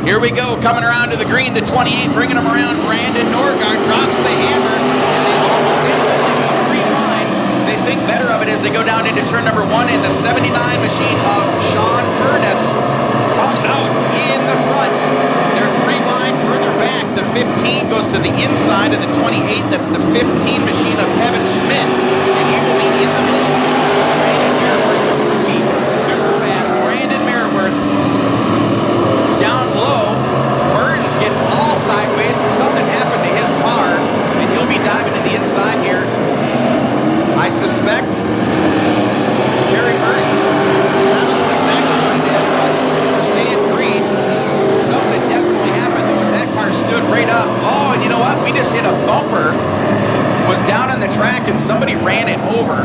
Here we go, coming around to the green, the 28, bringing them around. Brandon Norgard drops the hammer, and they almost instantly go 3 wide. They think better of it as they go down into turn number 1, and the 79 machine of Sean Furness comes out in the front. They're 3 wide further back. The 15 goes to the inside of the 28. That's the 15 machine of Kevin Schmidt, and he will be in the middle. Brandon Merriworth, super fast. Brandon Merriworth down low. Burns gets all sideways, and something happened to his car, and he'll be diving to the inside here. I suspect Terry Burns. I don't know exactly what it is, but we're staying green. Something definitely happened though as that car stood right up. Oh, and you know what? We just hit a bumper. Was down on the track and somebody ran it over.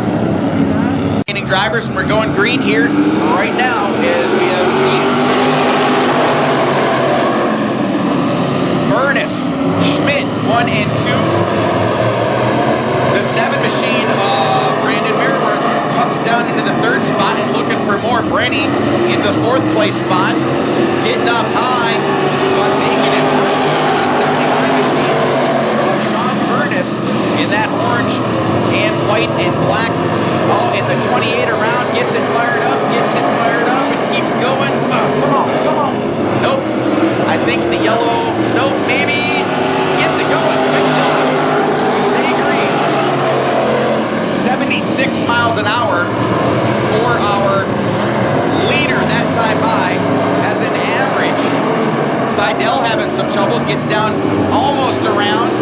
Drivers, and we're going green here right now as we have Furness, Schmidt 1 and 2. The 7 machine of Brandon Merriworth tucks down into the 3rd spot and looking for more. Brenny in the 4th place spot, getting up high, but making it work. The 79 machine of Sean Furness in that orange and white and black. Oh, and the 28 around gets it fired up, and keeps going. Oh, come on. Nope. I think the yellow, nope, maybe gets it going. Good job. Stay green. 76 miles an hour for our leader that time by as an average. Seidel having some troubles, gets down almost around.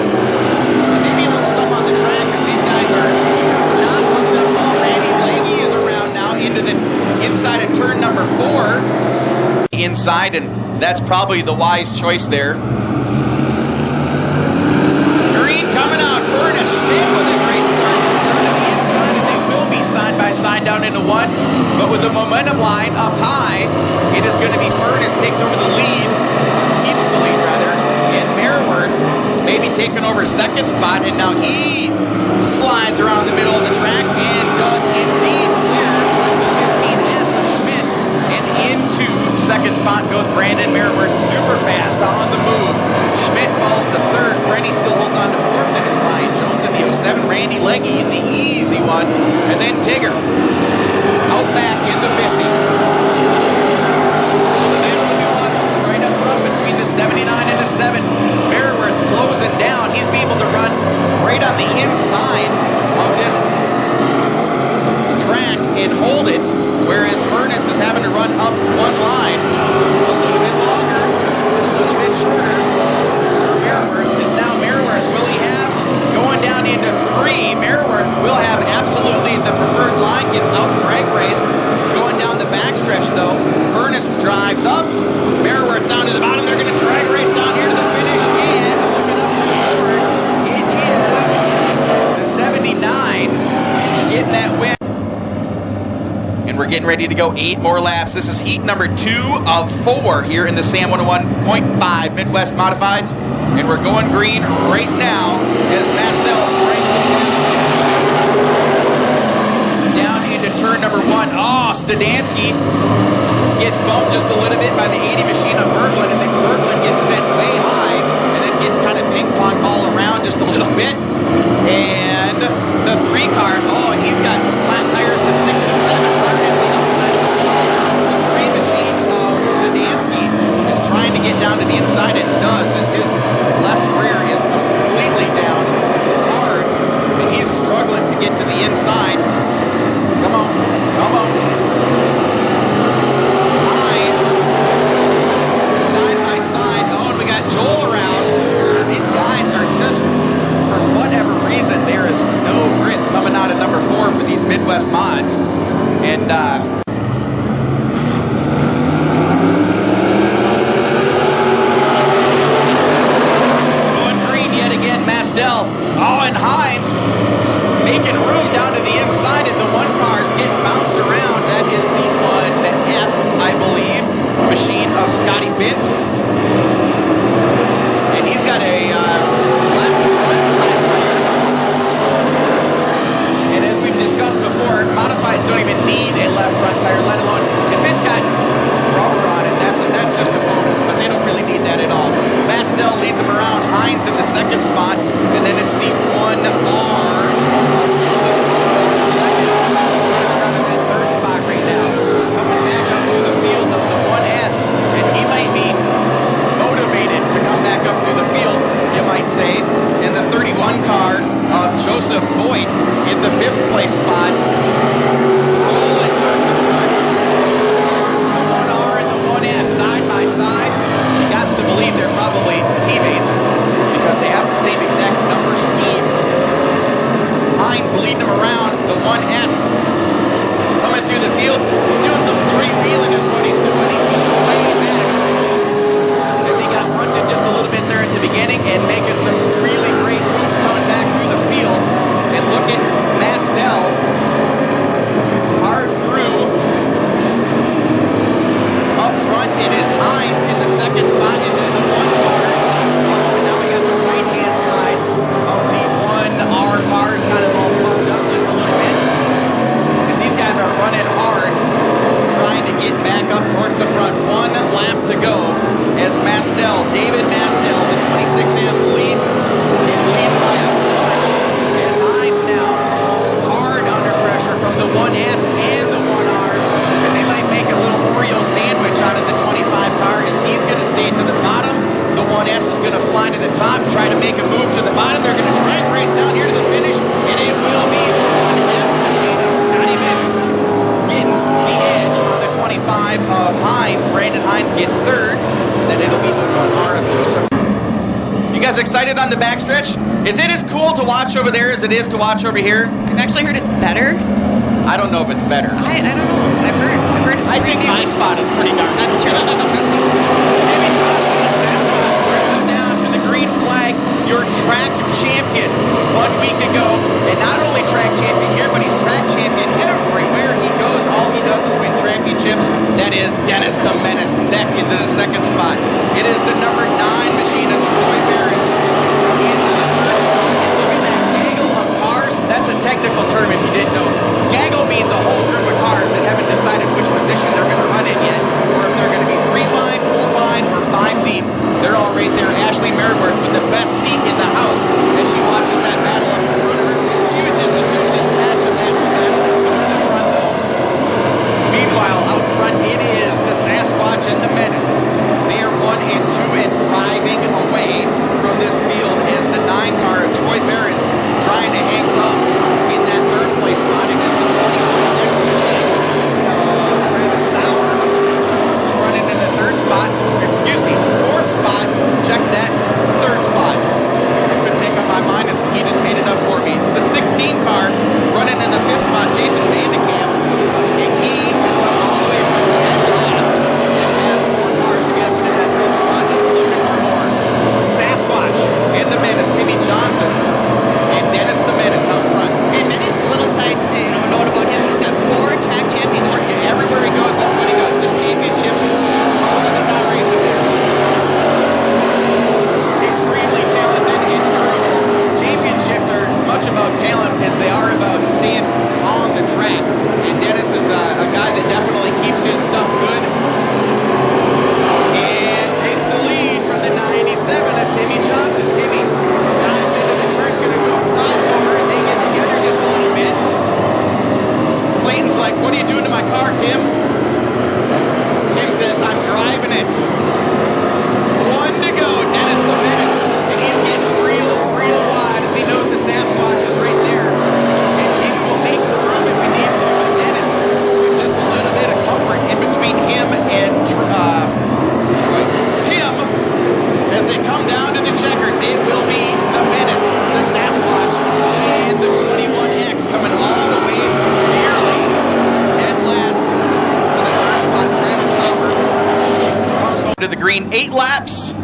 Maybe a little something on the track because these guys are not hooked up already. Leggy is around now into the inside of turn number 4. Inside, and that's probably the wise choice there. Green coming out. Furness, Schmidt with a great start down to the inside, and they will be side by side down into 1. But with the momentum line up high, it is going to be Furness takes over the lead, keeps the lead rather, and Merriworth maybe taking over 2nd spot, and now he slides around the middle of the track and does indeed clear the 15S of Schmidt, and into 2nd spot goes Brandon Merriworth, super fast on the move. Schmidt falls to 3rd. Brenny still holds on to 4th, and it's Ryan Jones in the 07. Randy Leggy in the easy one, and then Tigger out back in the 50. So the man will be watching right up front between the 79 and the 7. Merriworth closing down. He's be able to run right on the inside of this track and hold it, whereas Furness is having to run up 1 line. It's a little bit longer, a little bit shorter. Merriworth is now Merriworth. Will he have going down into 3? Merriworth will have absolutely the preferred line, gets out drag raced. Going down the backstretch though, Furness drives up. Merriworth down to the bottom. They're going to drag race down here to the finish, and looking up to the board, it is the 79 getting that win. And we're getting ready to go 8 more laps. This is heat number 2 of 4 here in the SAM 101.5 Midwest Modifieds. And we're going green right now as Mastel brings it down into turn number 1. Oh, Stadansky gets bumped just a little bit by the 80 machine of Berglund, and then Berglund gets sent way high and then gets kind of ping pong ball around just a little bit. And the 3 car, oh, and he's got some flat tires, the 67 running the outside of the car. The 3 machine of Stadansky is trying to get down to the inside, and does, as his left rear is completely down hard, and he's struggling to get to the inside. Come on. Hines, side by side. Oh, and we got Joel around. These guys are just, for whatever reason, there is no grip coming out of number 4 for these Midwest mods. And going green yet again, Mastel. Oh, and Hines making room down to the inside, and the 1 car is getting bounced around. That is the 1S, I believe, machine of Scotty Bintz. And he's got a left front tire. And as we've discussed before, modifieds don't even need a left front tire, let alone if it's got rubber on it. That's just a bonus, but they don't really need to go as David Mastel, the 26M lead by a bunch. As Hines now hard under pressure from the 1S and the 1R. And they might make a little Oreo sandwich out of the 25 car as he's going to stay to the bottom. The 1S is going to fly to the top, try to make a move to the bottom. They're going to try and race down here to the finish, and it will be the 1S machine of Scotty Vince getting the edge on the 25 of Hines. Brandon Hines gets third, and then it'll be the 1R of Joseph. You guys excited on the backstretch? Is it as cool to watch over there as it is to watch over here? I've actually heard it's better. I don't know if it's better. I don't know. I've heard it's I think my spot is pretty darn. That's true. Timmy Johnson, the Sasquatch, brings him down to the green flag. Your track champion 1 week ago, and not only track champion here, but he's track champion everywhere he goes. All he does is win championships. That is Dennis the Menace into the second spot. It is the number 9 machine of Troy Behrens into the third spot. And look at that gaggle of cars. That's a technical term if you didn't know. Gaggle means a whole group of cars that haven't decided which position they're going to run in yet, or if they're going to be 3 wide, 4 wide, or 5 deep. They're all right there. Ashley Merriworth with the best seat in the house as she watches that battle up in front of her. She would just assume this match of that was Ashley going to the front though. Meanwhile, out front it is the Sasquatch and the Menace. They are 1 and 2 and driving away from this field as the 9 car of Troy Behrens trying to hang tough in that third place spot against the 21X machine. Travis Sauer is running in the third spot. Excuse me, fourth spot. Check that. Third spot. I couldn't make up my mind, and he just made it up for me. It's the 16 car running in the 5th spot, Jason Vandekamp. And he has come all the way from dead last and has 4 cars to get up into that 5th spot. He's looking for more. Sasquatch and the Menace, Timmy Johnson and Dennis the Menace out front. And Menace, a little side note about him, he's got 4 track championships. And everywhere he goes, that's what he goes. Just championships. Always a not racing there. Extremely talented and durable. Championships are as much about talent as they are about staying on the track. And Dennis is a guy that definitely keeps his stuff good. And takes the lead from the 97 of Timmy Johnson. Timmy dives into the turn, gonna go crossover, and they get together just a little bit. Clayton's like, "What are you doing to my car, Tim?" Tim says, "I'm driving it." 1 to go, Dennis the Menace. And he's getting real wide as he knows the Sasquatch is right there. And Timmy will make some room if he needs to. But Dennis, with just a little bit of comfort in between him and Troy. Tim, as they come down to the checkers, it will be the Menace, the Sasquatch, and the 21X coming all the way from nearly dead last to the third spot. Travis Sauer comes home to the green. 8 laps.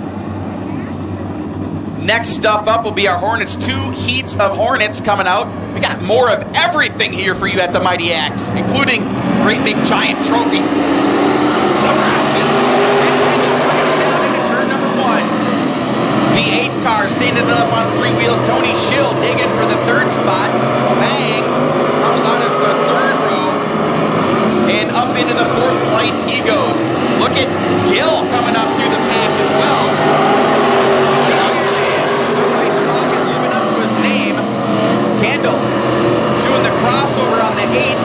Next stuff up will be our Hornets. 2 heats of Hornets coming out. We got more of everything here for you at the Mighty Axe, including great big giant trophies. Down into turn number 1. The 8 car standing up on 3 wheels. Tony Schill digging for the 3rd spot. Bang comes out of the 3rd row and up into the 4th place he goes. Look at Gill coming up through the pack as well. The Iron Man, the Rice Rocket living up to his name. Kendall doing the crossover on the 8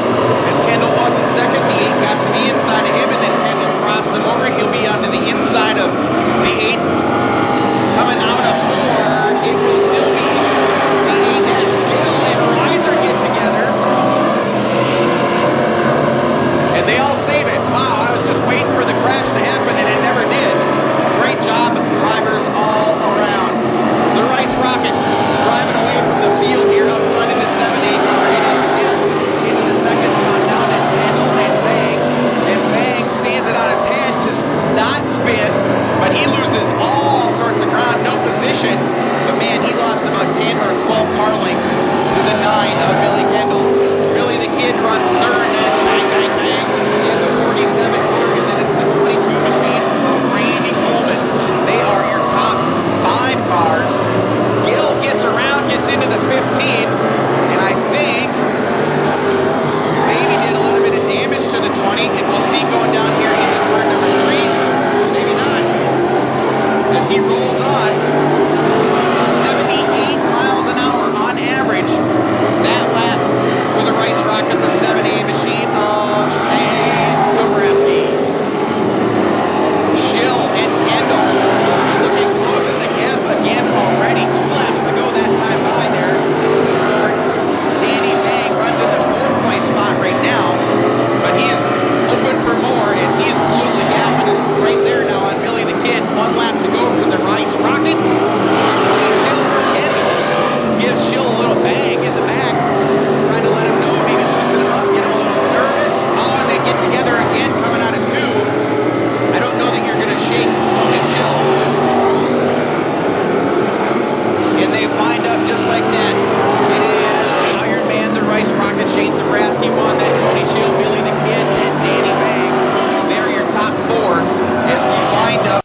as Kendall was in 2nd. The 8 got to the inside of him, and then Kendall crossed them over, and he'll be onto the inside of the 8. Coming out of 4, it will still be the 8S. Gill and Reiser get together, and they all save it. Wow, I was just waiting for the crash to happen, and it never did.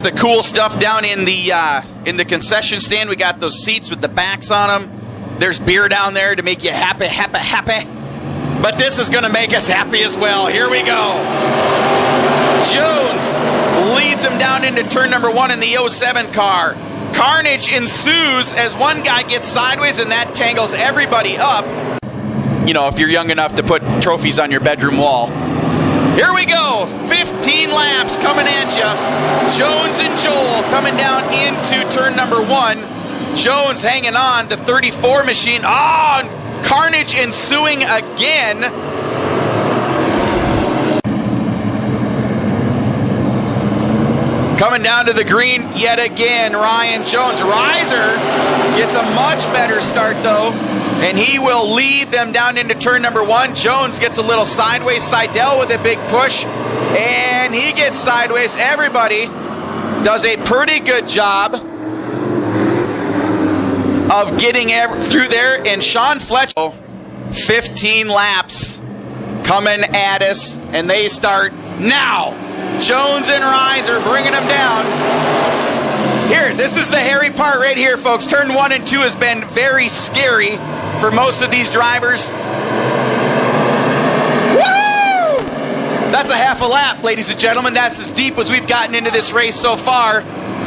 The cool stuff down in the concession stand. We got those seats with the backs on them. There's beer down there to make you happy. But this is going to make us happy as well. Here we go. Jones leads him down into turn number 1 in the 07 car. Carnage ensues as one guy gets sideways, and that tangles everybody up. You know, if you're young enough to put trophies on your bedroom wall. Here we go. 15 laps coming at you. Jones and Joel coming down into turn number 1. Jones hanging on. The 34 machine. Carnage ensuing again. Coming down to the green yet again, Ryan Jones. Reiser gets a much better start though, and he will lead them down into turn number 1. Jones gets a little sideways. Seidel with a big push, and he gets sideways. Everybody does a pretty good job of getting through there, and Sean Fletcher, 15 laps coming at us, and they start now. Jones and Reiser bringing them down. Here, this is the hairy part right here, folks. Turn 1 and 2 has been very scary for most of these drivers. Woo! That's a half a lap, ladies and gentlemen. That's as deep as we've gotten into this race so far.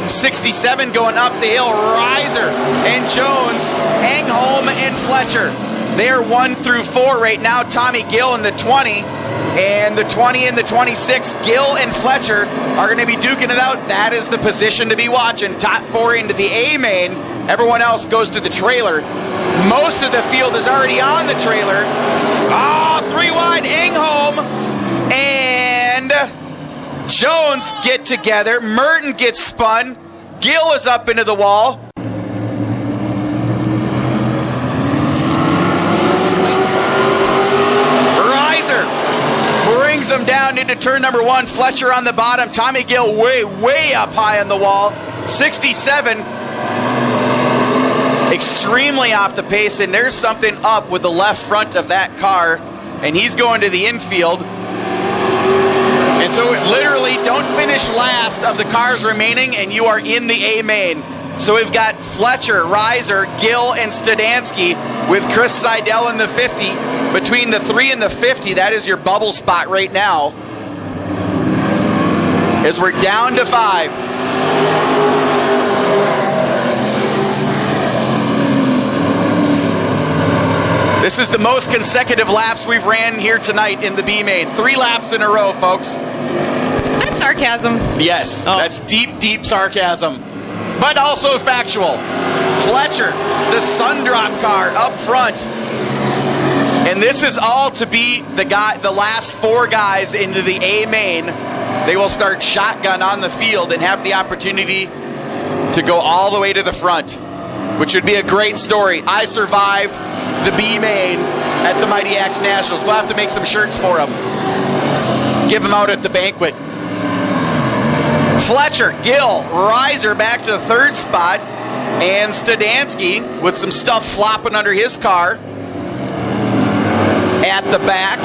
67 going up the hill. Reiser and Jones, Engholm and Fletcher. They're 1 through 4 right now. Tommy Gill in the 20. And the 20 and the 26, Gill and Fletcher are going to be duking it out. That is the position to be watching. Top 4 into the A main. Everyone else goes to the trailer. Most of the field is already on the trailer. 3 wide. Engholm and Jones get together. Merton gets spun. Gill is up into the wall. Brings them down into turn number 1. Fletcher on the bottom. Tommy Gill way up high on the wall. 67. Extremely off the pace, and there's something up with the left front of that car, and he's going to the infield. And so literally don't finish last of the cars remaining, and you are in the A main. So we've got Fletcher, Reiser, Gill, and Studansky with Chris Seidel in the 50. Between the 3 and the 50, that is your bubble spot right now. As we're down to 5. This is the most consecutive laps we've ran here tonight in the B main. 3 laps in a row, folks. That's sarcasm. Yes, that's deep sarcasm. But also factual. Fletcher, the Sundrop car up front. And this is all to be the last 4 guys into the A main. They will start shotgun on the field and have the opportunity to go all the way to the front, which would be a great story. I survived the B main at the Mighty Axe Nationals. We'll have to make some shirts for them. Give them out at the banquet. Fletcher, Gill, Reiser back to the 3rd spot, and Studansky with some stuff flopping under his car at the back.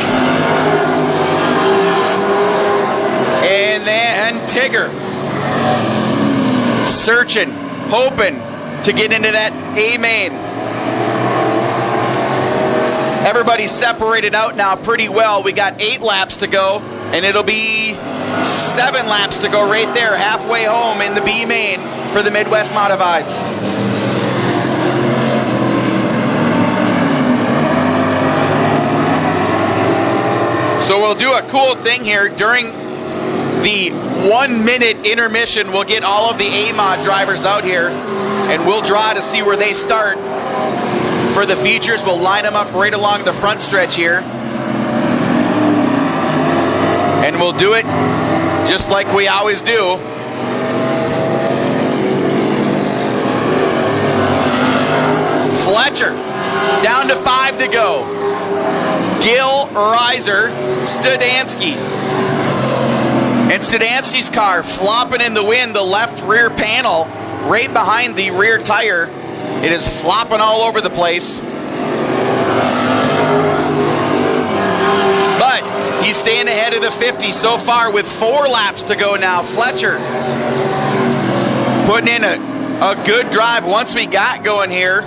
And then Tigger searching, hoping to get into that A main. Everybody's separated out now pretty well. We got 8 laps to go, and it'll be 7 laps to go right there, halfway home in the B main for the Midwest Modifieds. So we'll do a cool thing here. During the 1-minute intermission, we'll get all of the A-Mod drivers out here, and we'll draw to see where they start. For the features, we'll line them up right along the front stretch here. And we'll do it just like we always do. Fletcher, down to 5 to go. Gill, Reiser, Studansky. And Studansky's car flopping in the wind, the left rear panel right behind the rear tire. It is flopping all over the place. But he's staying ahead of the 50 so far with 4 laps to go now. Fletcher putting in a good drive. Once we got going here,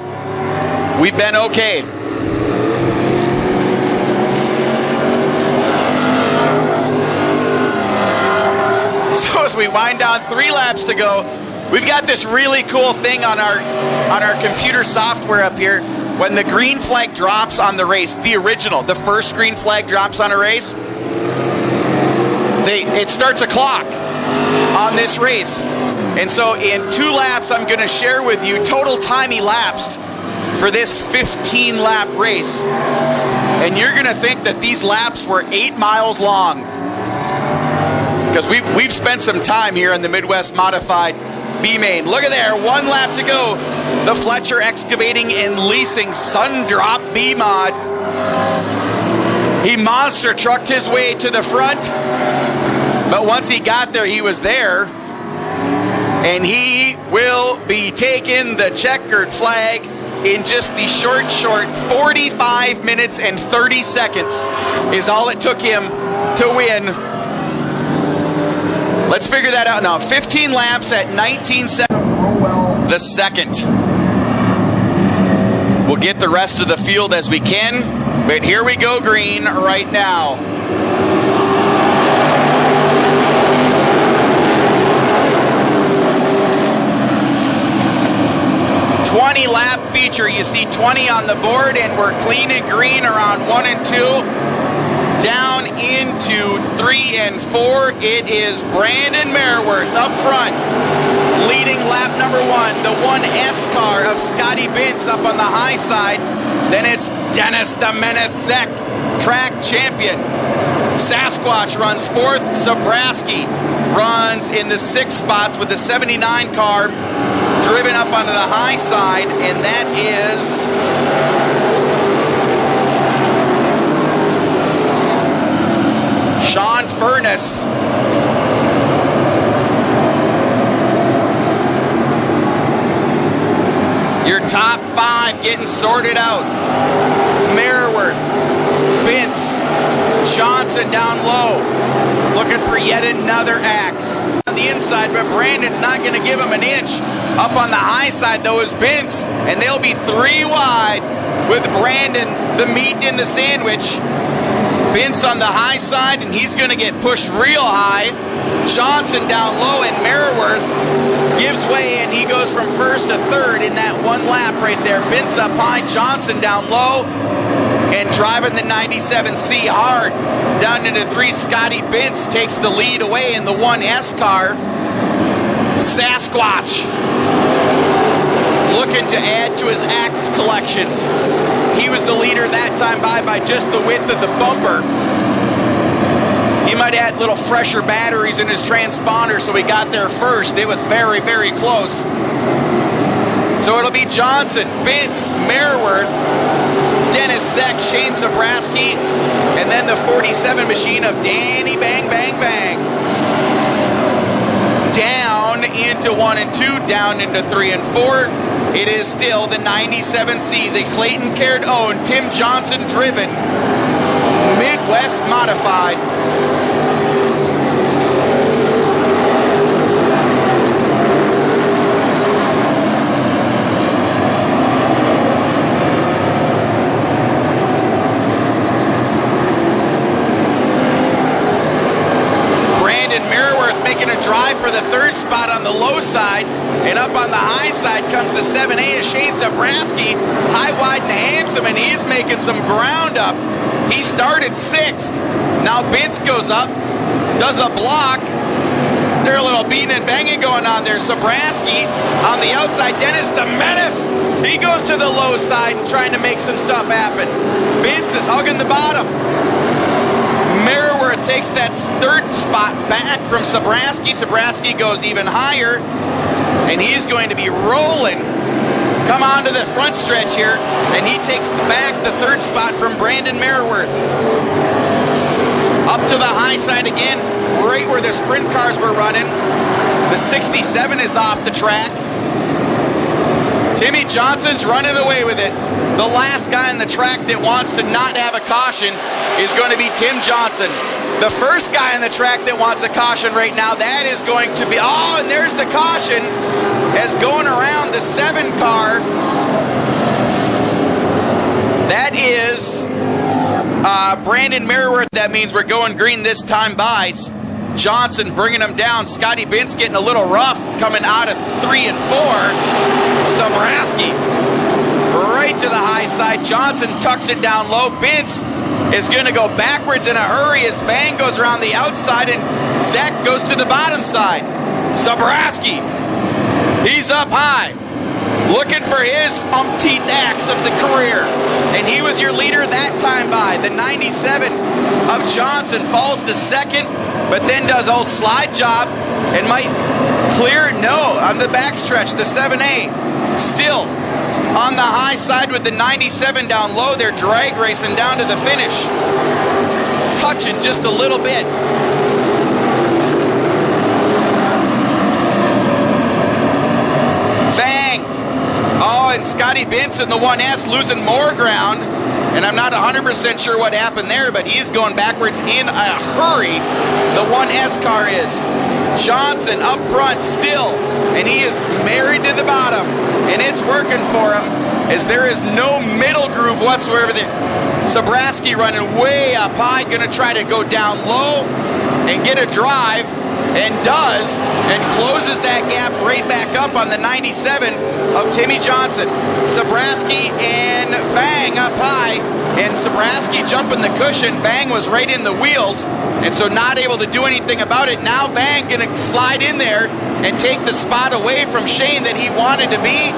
we've been okay. So as we wind down 3 laps to go, we've got this really cool thing on our computer software up here. When the green flag drops on the race, the first green flag drops on a race, it starts a clock on this race. And so in 2 laps, I'm going to share with you total time elapsed for this 15-lap race. And you're going to think that these laps were 8 miles long, because we've spent some time here in the Midwest Modified B-Main. Look at there, 1 lap to go. The Fletcher Excavating and Leasing Sundrop B-Mod. He monster trucked his way to the front, but once he got there, he was there. And he will be taking the checkered flag in just the short 45 minutes and 30 seconds is all it took him to win. Let's figure that out now. 15 laps at 19 seconds. The second. We'll get the rest of the field as we can, but here we go green right now. 20-lap feature. You see 20 on the board, and we're clean and green around 1 and 2. Down into 3 and 4. It is Brandon Merworth up front, leading lap number 1. The 1S car of Scotty Bintz up on the high side. Then it's Dennis the Menace Zek, track champion. Sasquatch runs 4th. Zabrowski runs in the 6th spots with the 79 car driven up onto the high side, and that is Sean Furness. Your top 5 getting sorted out. Merworth, Bintz, Johnson down low, looking for yet another axe on the inside, but Brandon's not going to give him an inch. Up on the high side, though, is Bintz, and they'll be 3 wide with Brandon, the meat in the sandwich. Bintz on the high side, and he's going to get pushed real high. Johnson down low, and Merworth gives way, and he goes from 1st to 3rd in that 1 lap right there. Bintz up high, Johnson down low, and driving the 97C hard. Down into 3, Scotty Bintz takes the lead away in the 1S car. Sasquatch looking to add to his axe collection. He was the leader that time by just the width of the bumper. He might have had little fresher batteries in his transponder, so he got there first. It was very, very close. So it'll be Johnson, Bintz, Merworth, Dennis Zek, Shane Zabrowski, and then the 47 machine of Danny Bang Bang Bang. Down into 1 and 2, down into 3 and 4. It is still the 97C, the Clayton Caird owned, Tim Johnson driven, Midwest Modified. Making a drive for the 3rd spot on the low side, and up on the high side comes the 7A of Shane Zabrowski, high, wide, and handsome, and he's making some ground up. He started 6th. Now Bintz goes up, does a block. There's a little beating and banging going on there. Zabrowski on the outside, Dennis the Menace. He goes to the low side and trying to make some stuff happen. Bintz is hugging the bottom. Merworth takes that 3rd spot back from Zabrowski. Zabrowski goes even higher, and he's going to be rolling. Come on to the front stretch here, and he takes back the 3rd spot from Brandon Merworth. Up to the high side again, right where the sprint cars were running. The 67 is off the track. Timmy Johnson's running away with it. The last guy on the track that wants to not have a caution is going to be Tim Johnson. The first guy on the track that wants a caution right now, that is going to be, oh, and there's the caution. as going around the 7 car. That is Brandon Merriworth. That means we're going green this time by. Johnson bringing him down. Scotty Bintz getting a little rough coming out of 3 and 4. Sobraski right to the high side. Johnson tucks it down low. Bintz is going to go backwards in a hurry as Vang goes around the outside and Zach goes to the bottom side. Sobraski, he's up high, looking for his umpteenth axe of the career. And he was your leader that time by. The 97 of Johnson falls to second, but then does old slide job and might clear. No, on the backstretch, the 7A still on the high side with the 97 down low. They're drag racing down to the finish, touching just a little bit. Vang. Oh, and Scotty Bintz in the 1S losing more ground. And I'm not 100% sure what happened there, but he's going backwards in a hurry. The 1S car is. Johnson up front still, and he is married to the bottom, and it's working for him as there is no middle groove whatsoever there. Sobraski running way up high, going to try to go down low and get a drive, and does, and closes that gap right back up on the 97 of Timmy Johnson. Sobraski and Vang up high, and Sobraski jumping the cushion. Vang was right in the wheels, and so not able to do anything about it. Now Vang going to slide in there and take the spot away from Shane that he wanted to be.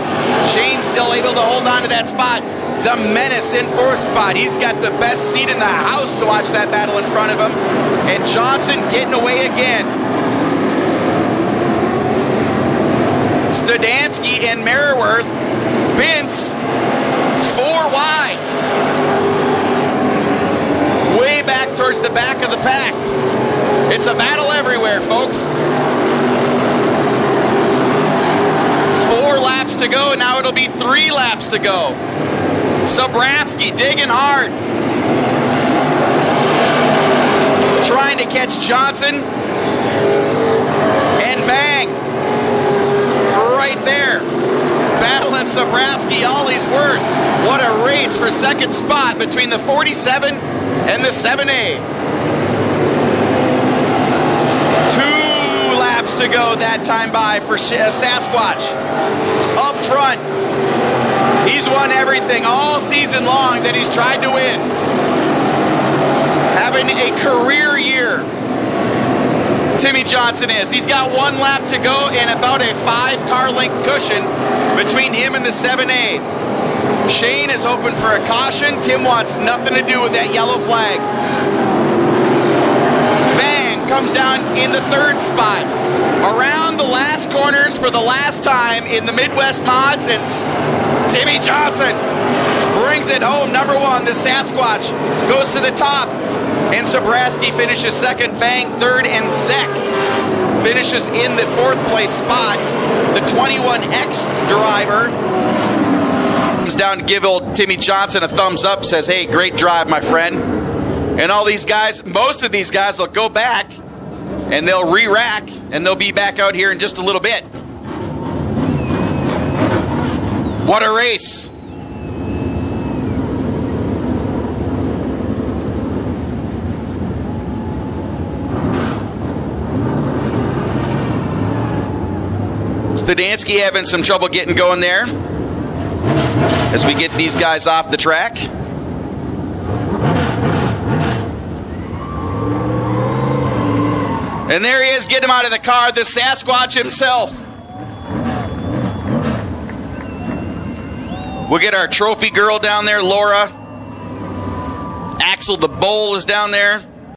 Shane still able to hold on to that spot. The menace in 4th spot. He's got the best seat in the house to watch that battle in front of him. And Johnson getting away again. Studansky and Merriworth. Bintz 4 wide. Way back towards the back of the pack. It's a battle everywhere, folks. 4 laps to go. Now it'll be 3 laps to go. Sobraski digging hard. Trying to catch Johnson. And Vang right there. Battling Sobraski all he's worth. What a race for second spot between the 47 and the 7A. 2 laps to go that time by for Sasquatch. Up front. He's won everything all season long that he's tried to win. Having a career year. Timmy Johnson is. He's got 1 lap to go and about a 5-car length cushion between him and the 7A. Shane is hoping for a caution. Tim wants nothing to do with that yellow flag. Vang comes down in the 3rd spot. Around the last corners for the last time in the Midwest Mods, and Timmy Johnson brings it home. Number 1, the Sasquatch goes to the top. And Sobraski finishes 2nd, Vang 3rd, and Zek finishes in the 4th place spot. The 21X driver comes down to give old Timmy Johnson a thumbs up, says, hey, great drive, my friend. And all these guys, most of these guys will go back and they'll re-rack and they'll be back out here in just a little bit. What a race. Studansky having some trouble getting going there as we get these guys off the track. And there he is, get him out of the car, the Sasquatch himself. We'll get our trophy girl down there, Laura. Axel the Bull is down there.